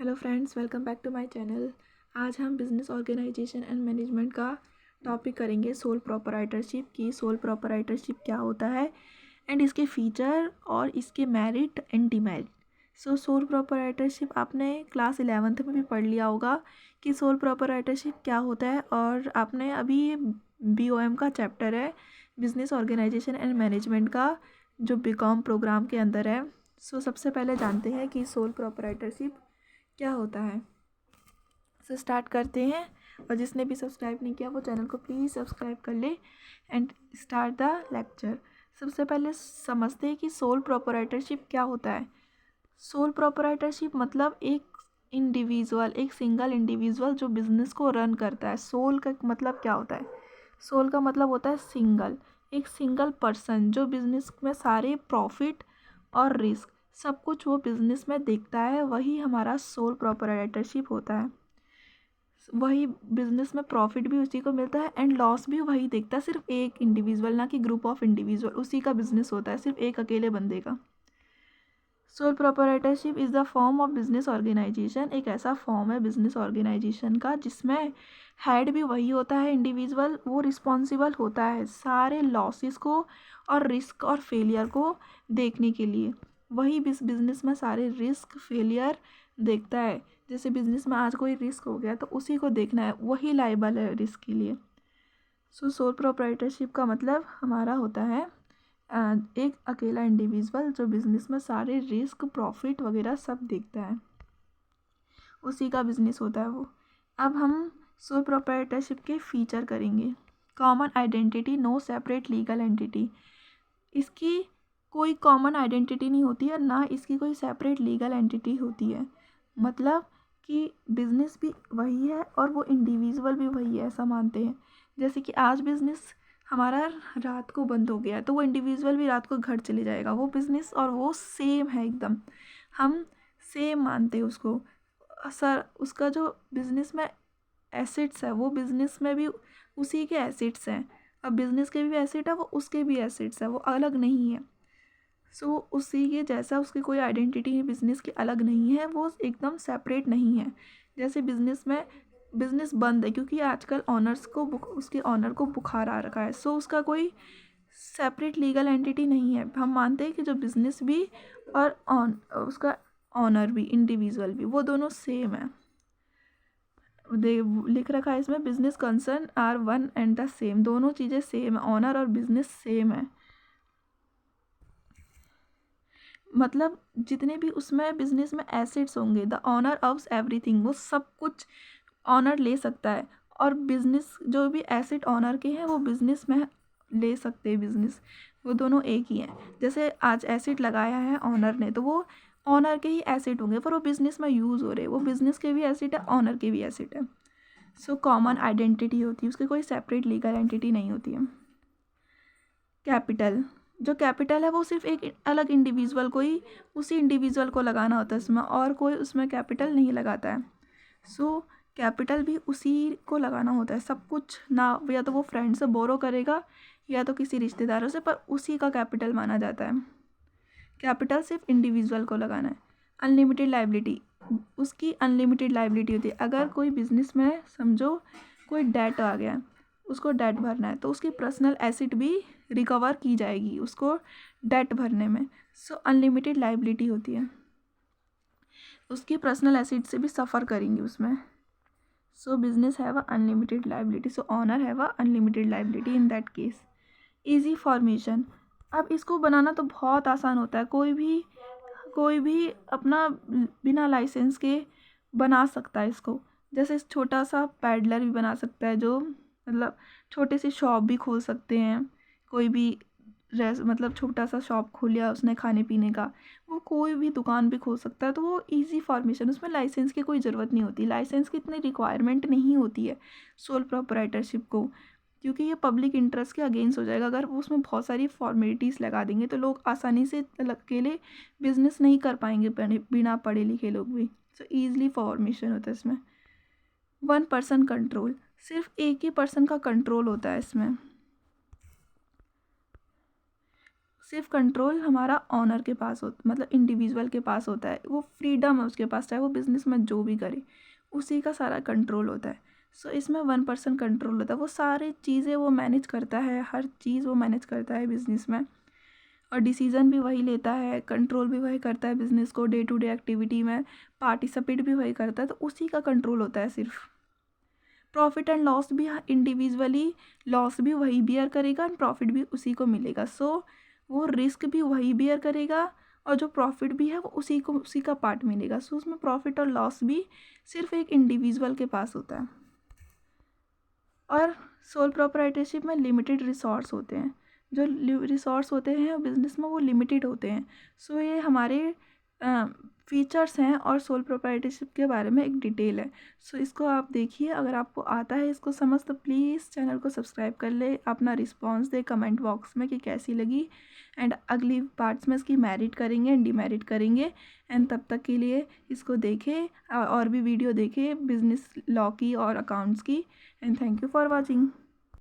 Hello friends, welcome back to my channel. आज हम business organisation and management का topic करेंगे, सोल प्रोप्राइटरशिप की। सोल प्रोप्राइटरशिप क्या होता है एंड इसके फीचर और इसके merit and demerit. Sole proprietorship आपने क्लास 11th में भी पढ़ लिया होगा कि सोल प्रोप्राइटरशिप क्या होता है, और आपने अभी BOM का चैप्टर है, बिज़नेस ऑर्गेनाइजेशन एंड मैनेजमेंट का, जो BCom प्रोग्राम के अंदर है। सबसे पहले जानते हैं कि सोल प्रोप्राइटरशिप क्या होता है। स्टार्ट करते हैं, और जिसने भी सब्सक्राइब नहीं किया वो चैनल को प्लीज़ सब्सक्राइब कर ले एंड स्टार्ट द लेक्चर। सबसे पहले समझते हैं कि सोल प्रोप्राइटरशिप क्या होता है। सोल प्रोप्राइटरशिप मतलब एक सिंगल इंडिविजुअल जो बिजनेस को रन करता है। सोल का मतलब क्या होता है? सोल का मतलब होता है सिंगल, एक सिंगल पर्सन जो बिजनेस में सारे प्रॉफिट और रिस्क सब कुछ वो बिजनेस में देखता है, वही हमारा सोल प्रोप्राइटरशिप होता है। वही बिजनेस में प्रॉफिट भी उसी को मिलता है एंड लॉस भी वही देखता है, सिर्फ एक इंडिविजुअल, ना कि ग्रुप ऑफ इंडिविजुअल। उसी का बिजनेस होता है, सिर्फ एक अकेले बंदे का। Sole proprietorship is the form of business organisation. एक ऐसा फॉर्म है बिजनेस ऑर्गेनाइजेशन का जिसमें हेड भी वही होता है इंडिविजुअल। वो रिस्पॉन्सिबल होता है सारे लॉसेस को और रिस्क और फेलियर को देखने के लिए। वही बिजनेस में सारे रिस्क फेलियर देखता है। जैसे बिजनेस में आज कोई रिस्क हो गया तो उसी को देखना है, वही लायबल है रिस्क के लिए। सोल प्रोप्राइटरशिप का मतलब हमारा होता है एक अकेला इंडिविजुअल जो बिजनेस में सारे रिस्क प्रॉफिट वगैरह सब देखता है, उसी का बिजनेस होता है वो। अब हम सोल प्रोप्राइटरशिप के फीचर करेंगे। Common identity, no separate legal entity. इसकी कोई कॉमन आइडेंटिटी नहीं होती है, ना इसकी कोई सेपरेट लीगल एंटिटी होती है। मतलब कि बिजनेस भी वही है और वो इंडिविजुअल भी वही है, ऐसा मानते हैं। जैसे कि आज बिजनेस हमारा रात को बंद हो गया तो वो इंडिविजुअल भी रात को घर चले जाएगा। वो बिजनेस और वो सेम है एकदम, हम सेम मानते हैं उसको। सर उसका जो बिजनेस में एसेट्स है वो बिजनेस में भी उसी के एसेट्स हैं। अब बिजनेस के भी एसेट है, वो उसके भी एसेट्स है, वो अलग नहीं है। उसी के जैसा उसकी कोई आइडेंटिटी बिजनेस की अलग नहीं है, वो एकदम सेपरेट नहीं है। जैसे बिजनेस में बिजनेस बंद है क्योंकि आजकल ऑनर्स को उसके ऑनर को बुखार आ रखा है, उसका कोई सेपरेट लीगल एंटिटी नहीं है। हम मानते हैं कि जो बिजनेस भी और उसका ऑनर भी, इंडिविजुअल भी, वो दोनों सेम है। लिख रखा है इसमें, business concern are one and the same. दोनों चीज़ें सेम है, ऑनर और बिजनेस सेम है। मतलब जितने भी उसमें बिजनेस में एसेट्स होंगे, द ऑनर ऑफ एवरीथिंग, वो सब कुछ ऑनर ले सकता है। और बिजनेस जो भी एसेट ऑनर के हैं वो बिजनेस में ले सकते हैं बिजनेस, वो दोनों एक ही हैं। जैसे आज एसेट लगाया है ऑनर ने तो वो ऑनर के ही एसेट होंगे, पर वो बिजनेस में यूज़ हो रहे हैं, वो बिजनेस के भी एसेट है, ऑनर के भी एसेट है। कॉमन आइडेंटिटी होती है, उसकी कोई सेपरेट लीगल एंटिटी नहीं होती है। कैपिटल, जो कैपिटल है वो सिर्फ एक अलग इंडिविजुअल को ही, उसी इंडिविजुअल को लगाना होता है उसमें, और कोई उसमें कैपिटल नहीं लगाता है। कैपिटल भी उसी को लगाना होता है सब कुछ ना, या तो वो फ्रेंड से बोरो करेगा या तो किसी रिश्तेदारों से, पर उसी का कैपिटल माना जाता है। कैपिटल सिर्फ इंडिविजुअल को लगाना है। अनलिमिटेड लाइबिलिटी, उसकी अनलिमिटेड लाइबिलिटी होती है। अगर कोई बिजनेस में समझो कोई डेट आ गया, उसको डेट भरना है तो उसकी पर्सनल एसेट भी रिकवर की जाएगी उसको डेट भरने में। अनलिमिटेड लाइबिलिटी होती है, उसकी पर्सनल एसेट से भी सफ़र करेंगी उसमें। Business have a unlimited liability, owner have a unlimited liability in that case. Easy formation, अब इसको बनाना तो बहुत आसान होता है, कोई भी अपना बिना लाइसेंस के बना सकता है इसको। जैसे छोटा सा पैडलर भी बना सकता है, जो मतलब छोटे से शॉप भी खोल सकते हैं। कोई भी मतलब छोटा सा शॉप खोल लिया उसने खाने पीने का, वो कोई भी दुकान भी खोल सकता है। तो वो इजी फॉर्मेशन, उसमें लाइसेंस की कोई ज़रूरत नहीं होती, लाइसेंस की इतनी रिक्वायरमेंट नहीं होती है सोल प्रोप्राइटरशिप को, क्योंकि ये पब्लिक इंटरेस्ट के अगेंस्ट हो जाएगा। अगर वो उसमें बहुत सारी फॉर्मेलिटीज़ लगा देंगे तो लोग आसानी से अकेले बिजनेस नहीं कर पाएंगे, बिना पढ़े लिखे लोग भी। ईजिली फॉर्मेशन होता है इसमें। 1 पर्सन कंट्रोल, सिर्फ एक ही पर्सन का कंट्रोल होता है इसमें। सिर्फ कंट्रोल हमारा ऑनर के पास होता, मतलब इंडिविजुअल के पास होता है। वो फ्रीडम है उसके पास, चाहे वो बिज़नेस में जो भी करे उसी का सारा कंट्रोल होता है। सो इसमें 1% कंट्रोल होता है, वो सारी चीज़ें वो मैनेज करता है, हर चीज़ वो मैनेज करता है बिज़नेस में, और डिसीज़न भी वही लेता है, कंट्रोल भी वही करता है बिज़नेस को, डे टू डे एक्टिविटी में पार्टिसिपेट भी वही करता है, तो उसी का कंट्रोल होता है सिर्फ। प्रॉफिट एंड लॉस भी इंडिविजुअली, लॉस भी वही बियर करेगा एंड प्रॉफिट भी उसी को मिलेगा। सो वो रिस्क भी वही बियर करेगा और जो प्रॉफिट भी है वो उसी का पार्ट मिलेगा। सो उसमें प्रॉफिट और लॉस भी सिर्फ एक इंडिविजुअल के पास होता है। और सोल प्रोप्राइटरशिप में लिमिटेड रिसोर्स होते हैं, जो रिसोर्स होते हैं बिजनेस में वो लिमिटेड होते हैं। सो ये हमारे फीचर्स हैं और सोल प्रोप्राइटरशिप के बारे में एक डिटेल है। सो इसको आप देखिए, अगर आपको आता है इसको समझ तो प्लीज़ चैनल को सब्सक्राइब कर ले, अपना रिस्पॉन्स दे कमेंट बॉक्स में कि कैसी लगी। एंड अगली पार्ट्स में इसकी मेरिट करेंगे एंड डिमेरिट करेंगे। एंड तब तक के लिए इसको देखें और भी वीडियो देखें बिजनेस लॉ की और अकाउंट्स की। And thank you for watching.